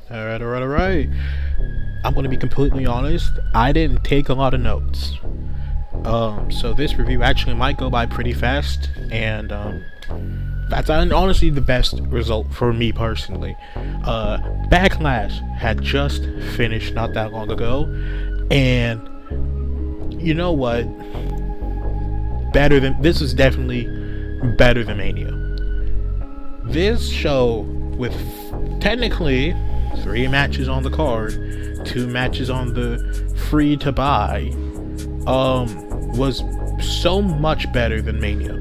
Alright. I'm gonna be completely honest. I didn't take a lot of notes. So this review actually might go by pretty fast, and that's honestly the best result for me personally. Backlash had just finished not that long ago, and you know what? This is definitely better than Mania. This show, with technically 3 matches on the card, 2 matches on the free to buy, was so much better than Mania.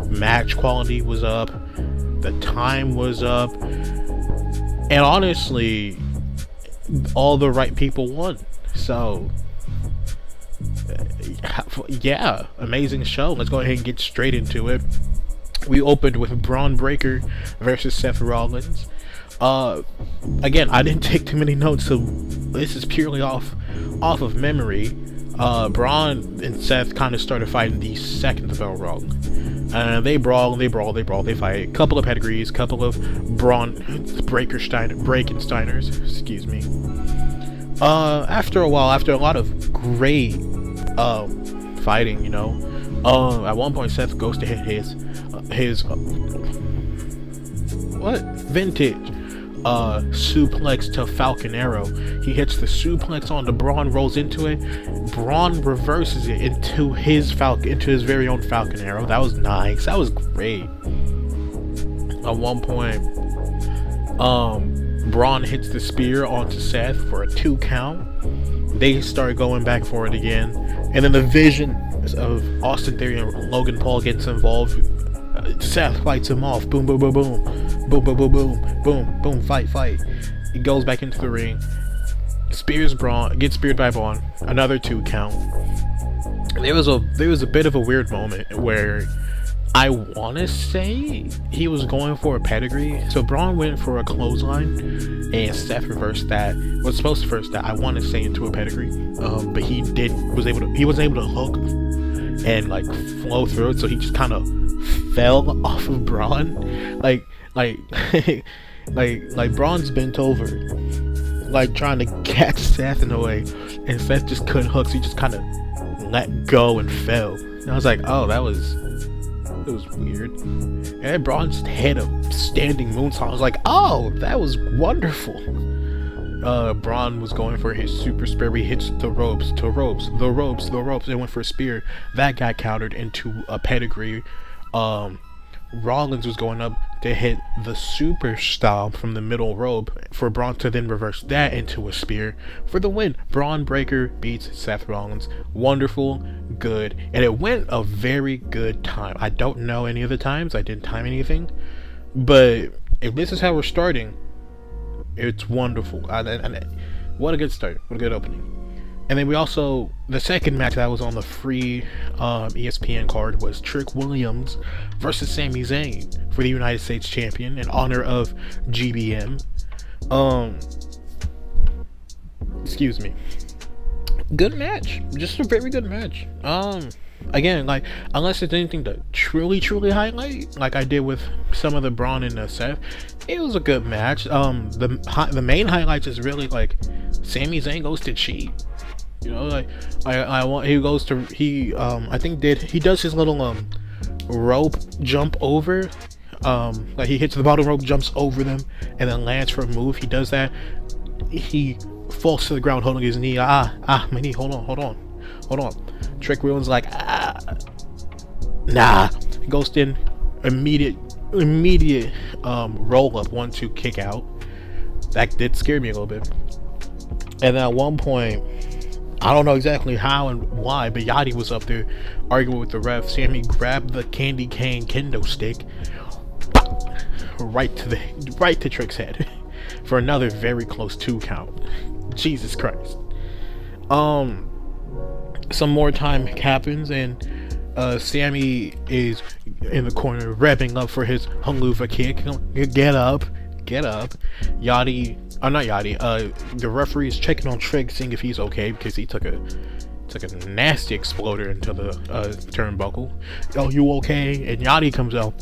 Match quality was up, the time was up, and honestly, all the right people won. So yeah, amazing show. Let's go ahead and get straight into it. We opened with Braun Breaker versus Seth Rollins. Again, I didn't take too many notes, so this is purely off of memory. Braun and Seth kind of started fighting the second bell rung. They brawl, they fight. A couple of pedigrees, couple of Braun Breakensteiners, excuse me. After a while, after a lot of great fighting, you know, at one point Seth goes to hit his vintage suplex to Falcon Arrow. He hits the suplex on the Braun, rolls into it. Braun reverses it into his very own Falcon Arrow. That was nice. That was great. At one point, Braun hits the spear onto Seth for a 2 count. They start going back for it again, and then the vision of Austin Theory and Logan Paul gets involved. Seth fights him off. Boom, boom, boom, boom, boom, boom, boom, boom, boom, boom. Fight. He goes back into the ring. Spears Braun, gets speared by Braun. Another 2 count. There was a bit of a weird moment where I want to say he was going for a pedigree. So Braun went for a clothesline, and Seth reversed that. Was supposed to reverse that, I want to say, into a pedigree. But he was able to hook and like flow through it, so he just kind of fell off of Braun, like Braun's bent over, like trying to catch Seth in a way, and Seth just couldn't hook, so he just kind of let go and fell. And I was like, oh, it was weird. And Braun just had a standing moonsault. I was like, oh, that was wonderful. Braun was going for his super spear. He hits the ropes. They went for a spear that got countered into a pedigree. Rollins was going up to hit the super stomp from the middle rope for Braun to then reverse that into a spear for the win. Braun Breaker beats Seth Rollins. Wonderful, good, and it went a very good time. I don't know any of the times. I didn't time anything, but if this is how we're starting, it's wonderful. What a good start. What a good opening. And then we also, the second match that was on the free ESPN card was Trick Williams versus Sami Zayn for the United States Champion in honor of GBM. Excuse me. Good match. Just a very good match. Again, like, unless it's anything to truly highlight, like I did with some of the Braun and Seth, it was a good match. The main highlights is really like Sami Zayn goes to cheat. You know, like I think he does his little rope jump over, like he hits the bottom rope, jumps over them, and then lands for a move. He does that. He falls to the ground holding his knee. My knee. Hold on. Trick Williams like nah. He goes in immediate roll up 1-2 kick out. That did scare me a little bit. And then at one point, I don't know exactly how and why, but Yachty was up there arguing with the ref. Sammy grabbed the candy cane kendo stick, right to Trick's head for another very close 2 count. Jesus Christ. Some more time happens, and Sammy is in the corner revving up for his haluva kick. Get up. The referee is checking on Trick, seeing if he's okay, because he took a nasty exploder into the turnbuckle. Oh, you okay? And Yachty comes out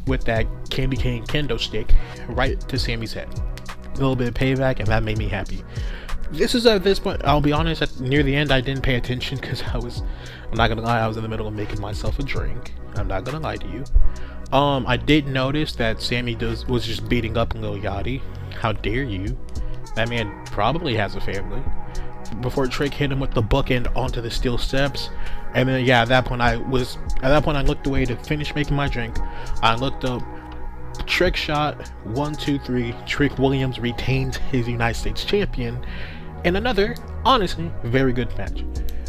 with that candy cane kendo stick right to Sammy's head. little bit of payback, and that made me happy. This is at this point, I'll be honest, near the end I didn't pay attention because I'm not gonna lie, I was in the middle of making myself a drink. I'm not gonna lie to you. I did notice that Sammy was just beating up Lil Yachty. How dare you? That man probably has a family. Before Trick hit him with the bookend onto the steel steps, and then yeah, at that point I looked away to finish making my drink. I looked up. Trick shot 1, 2, 3. Trick Williams retains his United States champion, and another honestly very good match.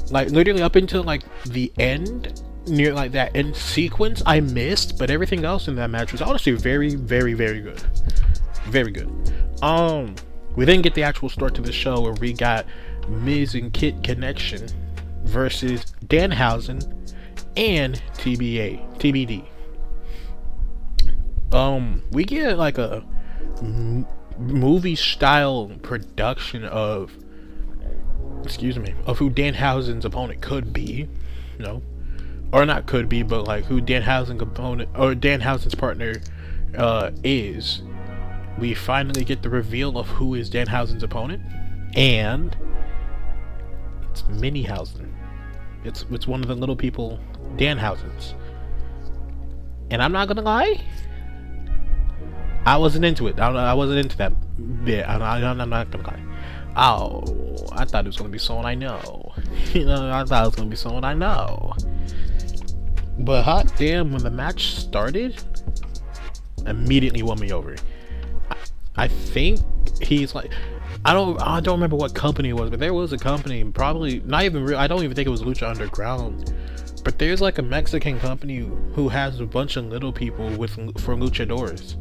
Like literally up until like the end, near like that end sequence, I missed, but everything else in that match was honestly very, very, very good. Very good. We then get the actual start to the show where we got Miz and Kit Connection versus Danhausen and TBD. We get like a movie style production of who Danhausen's opponent could be, or not could be, but like who Danhausen's partner is. We finally get the reveal of who is Danhausen's opponent, and it's Minihausen. It's one of the little people, Danhausens. And I'm not gonna lie, I wasn't into it. I wasn't into that bit. I'm not gonna lie. Oh, I thought it was gonna be someone I know. I thought it was gonna be someone I know. But hot damn, when the match started, immediately won me over. I think he's like, I don't remember what company it was, but there was a company, probably not even real. I don't even think it was Lucha Underground. But there's like a Mexican company who has a bunch of little people for luchadors.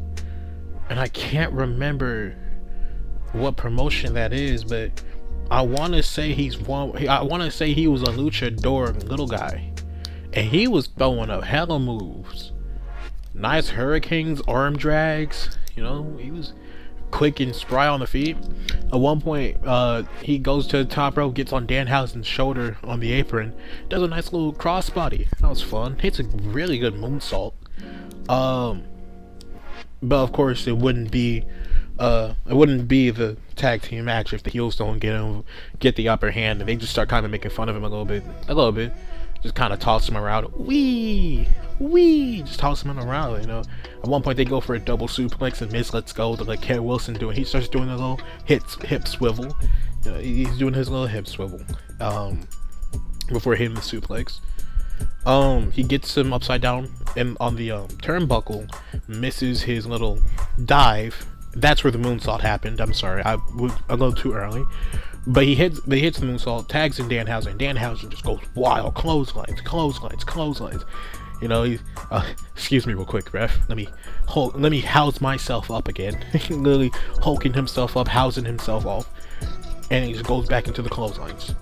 And I can't remember what promotion that is, but I want to say he was a luchador little guy, and he was throwing up hella moves, nice hurricanes, arm drags. He was quick and spry on the feet. At one point, he goes to the top rope, gets on Danhausen's shoulder on the apron, does a nice little crossbody. That was fun. Hits a really good moonsault. But of course, it wouldn't be the tag team match if the heels don't get the upper hand, and they just start kind of making fun of him a little bit, just kind of toss him around, just toss him around. At one point they go for a double suplex, and Miz lets go to let Ken Wilson do it. He starts doing a little hip swivel. He's doing his little hip swivel before hitting the suplex. He gets him upside down and on the turnbuckle, misses his little dive. That's where the moonsault happened. I'm sorry, I was a little too early. But he hits the moonsault, tags in Danhausen. Danhausen just goes wild, clotheslines. He's excuse me real quick, ref. Let me house myself up again. Literally hulking himself up, housing himself off, and he just goes back into the clotheslines.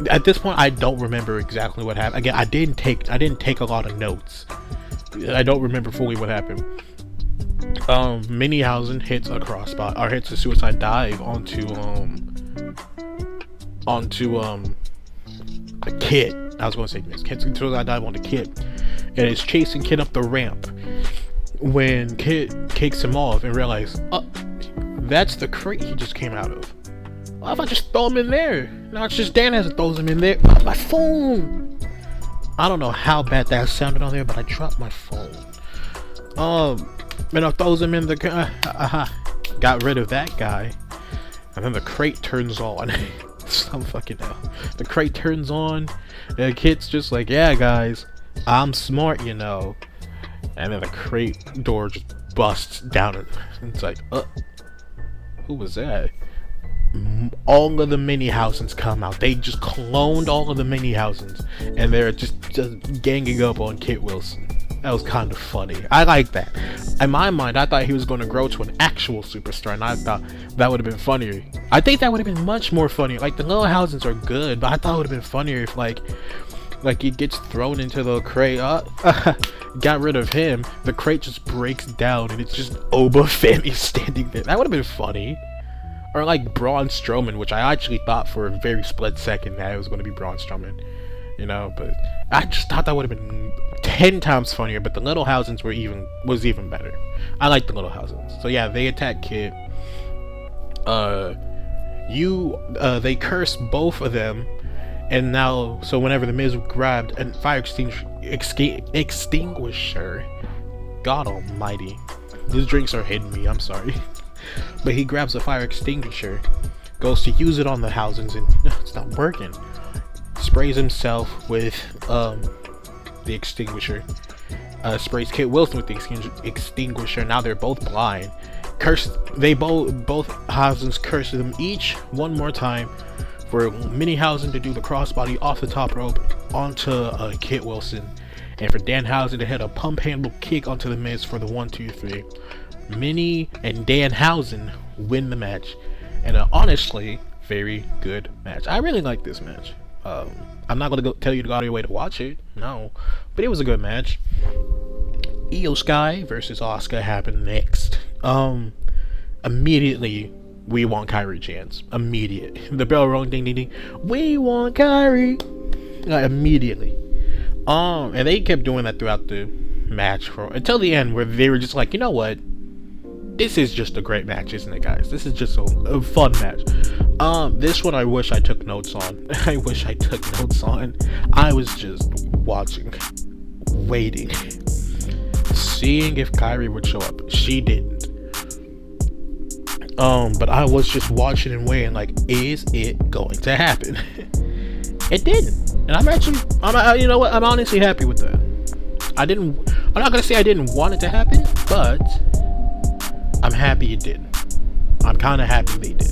At this point, I don't remember exactly what happened. Again, I didn't take a lot of notes. I don't remember fully what happened. Minihausen hits a crossbody, or hits a suicide dive onto a Kid. I was going to say Miz. Hits a suicide dive onto Kid, and is chasing Kid up the ramp. When Kid kicks him off and realizes, that's the crate he just came out of. Why if I just throw him in there? Now it's just Dan as throws him in there. My phone! I don't know how bad that sounded on there, but I dropped my phone. And I throws him in the got rid of that guy. And then the crate turns on. Some fucking hell. The crate turns on, and the Kid's just like, yeah guys, I'm smart, And then the crate door just busts down, and it's like, who was that? All of the Minihausens come out. They just cloned all of the Minihausens, and they're just ganging up on Kit Wilson. That was kind of funny. I like that. In my mind, I thought he was going to grow to an actual superstar, and I thought that would have been funnier. I think that would have been much more funnier. Like, the little Hausens are good, but I thought it would have been funnier if, like he gets thrown into the crate. Got rid of him. The crate just breaks down, and it's just Oba Femi standing there. That would have been funny. Or like Braun Strowman, which I actually thought for a very split second that it was going to be Braun Strowman. you know. But I just thought that would have been 10 times funnier. But the Little Housens was even better. I like the Little Housens. So yeah, they attack Kit. They curse both of them, and now so whenever the Miz grabbed a fire extinguisher, God Almighty, these drinks are hitting me. I'm sorry, but he grabs a fire extinguisher, goes to use it on the Housens, and it's not working. Sprays himself with the extinguisher. Sprays Kit Wilson with the extinguisher. Now they're both blind. Both Housens curse them each one more time for Minihausen to do the crossbody off the top rope onto Kit Wilson, and for Danhausen to hit a pump handle kick onto the Miz for the 1-2-3. Minnie and Danhausen win the match, and honestly, very good match. I really like this match. I'm not gonna tell you to go out of your way to watch it, no, but it was a good match. Io Sky versus Asuka happened next. Immediately we want Kairi chants. Immediate. The bell rung, ding ding ding. We want Kairi. Immediately. And they kept doing that throughout the match until the end, where they were just like, you know what? This is just a great match, isn't it, guys? This is just a fun match. This one I wish I took notes on. I was just watching, waiting, seeing if Kairi would show up. She didn't. But I was just watching and waiting, like, is it going to happen? It didn't, and you know what? I'm honestly happy with that. I'm not gonna say I didn't want it to happen, but I'm happy it did. I'm kind of happy they did.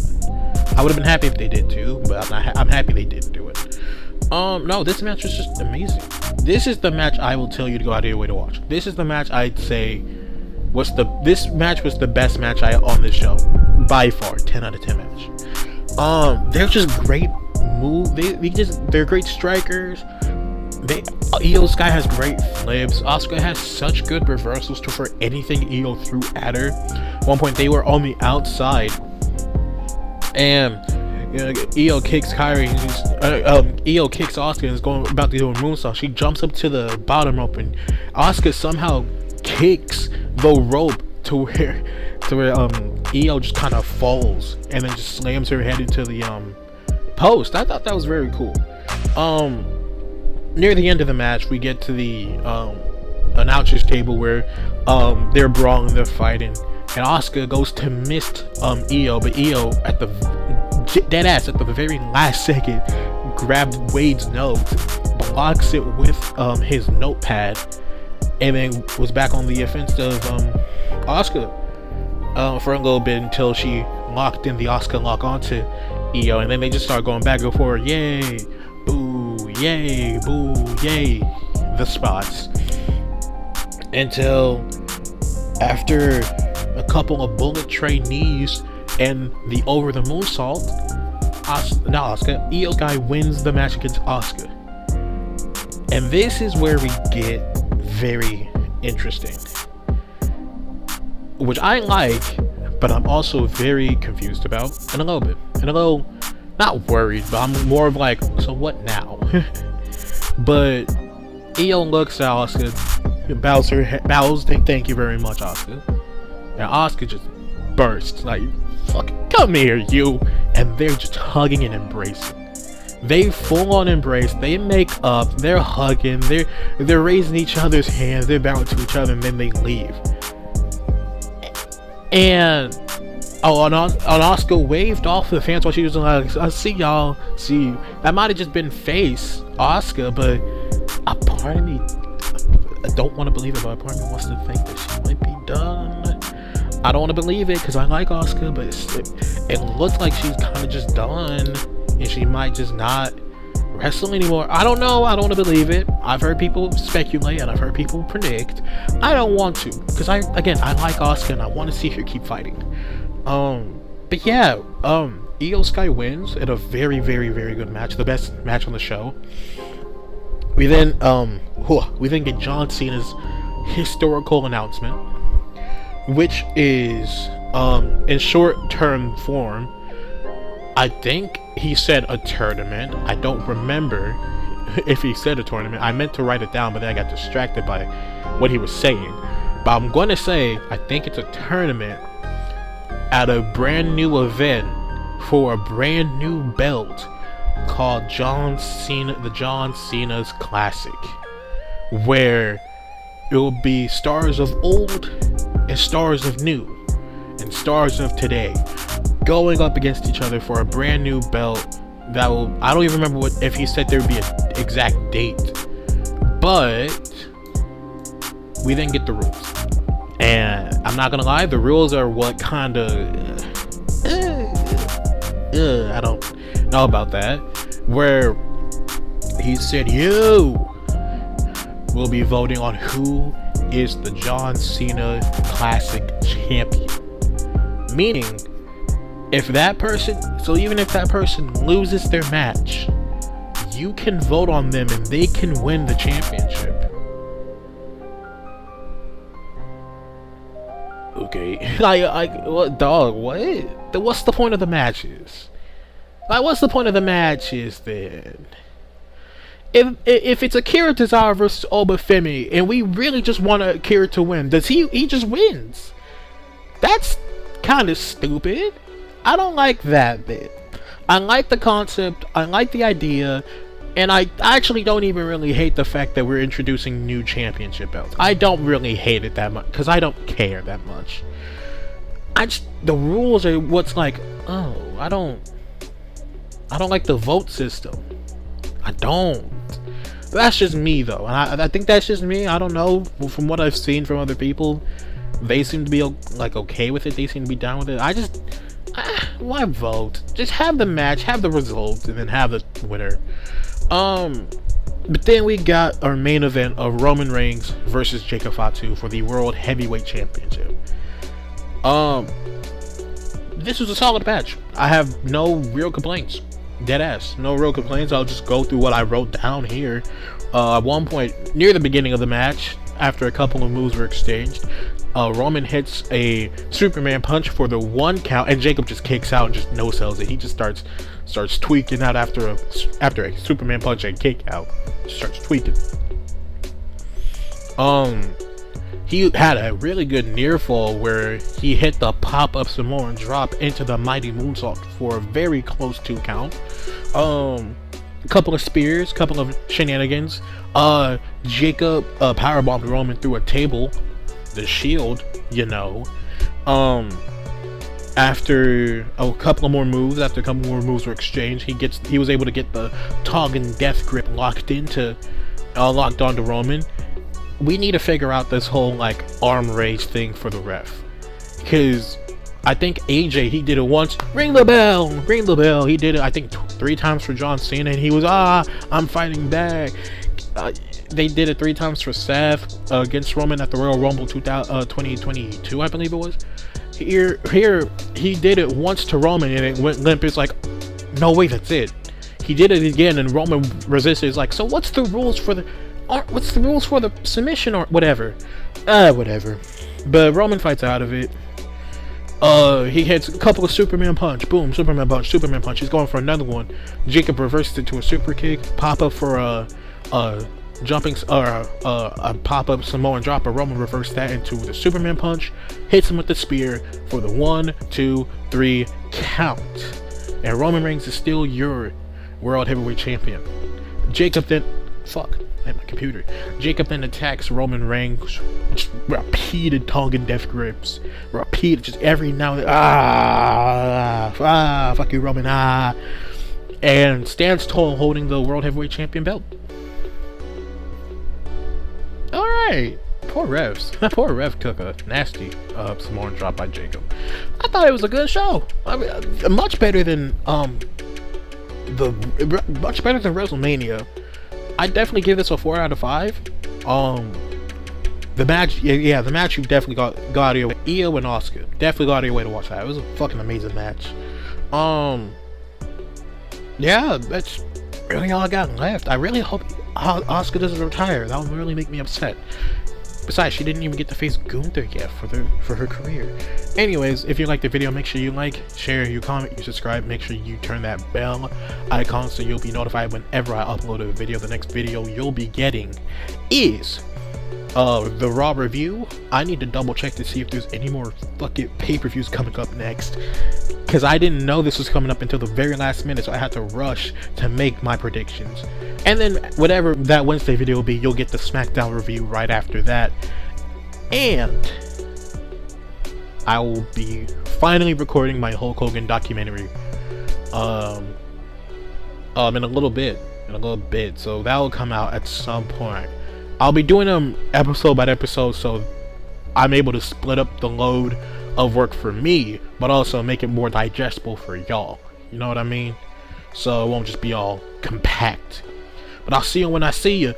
I would have been happy if they did too, but I'm happy they did do it. No, this match was just amazing. This is the match I will tell you to go out of your way to watch. This is the match I'd say this match was the best match on this show by far. 10 out of 10 match. They're just great they're great strikers. Io Sky has great flips. Asuka has such good reversals for anything Io threw at her. At one point they were on the outside, and Io kicks Kairi. Io kicks Asuka and is about to do a moonsault. She jumps up to the bottom rope, and Asuka somehow kicks the rope to where Io just kind of falls and then just slams her head into the post. I thought that was very cool. Near the end of the match, we get to the announcer's table where they're brawling, they're fighting, and Asuka goes to miss Io, but Io at the deadass at the very last second grabbed Wade's note, blocks it with his notepad, and then was back on the offensive Asuka for a little bit until she locked in the Asuka lock onto Io, and then they just start going back and forth. Yay, boo, yay, boo, yay, the spots, until after a couple of bullet train knees and the over the moonsault, Io Sky wins the match against Asuka. And this is where we get very interesting, which I like, but I'm also very confused about, and a little not worried, but I'm more of like, so what now? But Io looks at Asuka, bows, thank you very much, Asuka, and Asuka just bursts like, fucking come here, you, and they're just hugging and embracing. They full on embrace, they make up, they're hugging, they're raising each other's hands, they're bowing to each other, and then they leave. And Asuka waved off the fans while she was like, I see y'all, see you. That might have just been face Asuka, but a part of me, I don't want to believe it, but a part of me wants to think that she might be done. I don't want to believe it because I like Asuka, but it looks like she's kind of just done, and she might just not wrestle anymore. I don't know. I don't want to believe it. I've heard people speculate and I've heard people predict. I don't want to, because I like Asuka and I want to see her keep fighting. But yeah, Io Sky wins in a very, very, very good match, the best match on the show. We then get John Cena's historical announcement, which is in short-term form, I think he said a tournament. I don't remember if he said a tournament. I meant to write it down, but then I got distracted by what he was saying. But I'm going to say, I think it's a tournament at a brand new event for a brand new belt called the John Cena's Classic, where it will be stars of old and stars of new and stars of today going up against each other for a brand new belt that will, I don't even remember if he said there would be an exact date, but we didn't get the rules. And I'm not gonna lie, the rules are what kind of I don't know about that, where he said you will be voting on who is the John Cena Classic champion, meaning if that person, so even if that person loses their match, you can vote on them and they can win the championship. Okay, like what, dog? What? What's the point of the matches? Like, what's the point of the matches then? If it's Akira Tozawa versus Obafemi, and we really just want Akira to win, does he just wins? That's kind of stupid. I don't like that bit. I like the concept, I like the idea, and I actually don't even really hate the fact that we're introducing new championship belts. I don't really hate it that much, because I don't care that much. The rules are what's like, oh, I don't like the vote system. I don't. That's just me though, and I think that's just me. I don't know. From what I've seen from other people, they seem to be like okay with it. They seem to be down with it. Why vote? Just have the match, have the results, and then have the winner. But then we got our main event of Roman Reigns versus Jacob Fatu for the World Heavyweight Championship. This was a solid match. I have no real complaints. Deadass, no real complaints. I'll just go through what I wrote down here. At one point, near the beginning of the match, after a couple of moves were exchanged, Roman hits a Superman punch for the 1 count, and Jacob just kicks out and just no-sells it. He just starts tweaking out after a Superman punch and kick out. Starts tweaking. He had a really good near fall where he hit the pop-up Samoan drop into the mighty moonsault for a very close 2 count. A couple of spears, couple of shenanigans. Jacob powerbombed Roman through a table, the Shield, you know. After a couple more moves were exchanged, he was able to get the Tongan death grip locked onto Roman. We need to figure out this whole like arm raise thing for the ref, because I think AJ, he did it once. Ring the bell. He did it I think 3 times for John Cena, and he was I'm fighting back. They did it 3 times for Seth against Roman at the Royal Rumble 2022, I believe it was. Here he did it once to Roman and it went limp. It's like, no way, that's it. He did it again and Roman resisted. It's like, so what's the rules for the submission or whatever? Whatever. But Roman fights out of it. He hits a couple of Superman punch. Boom, Superman punch. He's going for another one. Jacob reversed it to a super kick. Pop up for a pop-up Samoan drop, but Roman reversed that into the Superman punch, hits him with the spear for the 1, 2, 3 count, and Roman Reigns is still your World Heavyweight Champion. Jacob then attacks Roman Reigns, just repeated Tongan death grips, just every now and then, fuck you Roman, and stands tall holding the World Heavyweight Champion belt. Alright, poor refs. Poor ref took a nasty Samoan drop by Jacob. I thought it was a good show. I mean, much better than WrestleMania. I definitely give this a 4 out of 5. The match, the match you definitely got out of your way. Io and Asuka, definitely got out of your way to watch that. It was a fucking amazing match. Yeah, that's really all I got left. I really hope Asuka doesn't retire. That would really make me upset. Besides, she didn't even get to face Gunther yet for her career. Anyways, if you like the video, make sure you like, share, you comment, you subscribe. Make sure you turn that bell icon so you'll be notified whenever I upload a video. The next video you'll be getting is the Raw review. I need to double check to see if there's any more fucking pay-per-views coming up next, because I didn't know this was coming up until the very last minute, so I had to rush to make my predictions. And then whatever that Wednesday video will be, you'll get the SmackDown review right after that. And I will be finally recording my Hulk Hogan documentary in a little bit, so that will come out at some point. I'll be doing them episode by episode, so I'm able to split up the load of work for me, but also make it more digestible for y'all. You know what I mean? So it won't just be all compact. But I'll see you when I see you.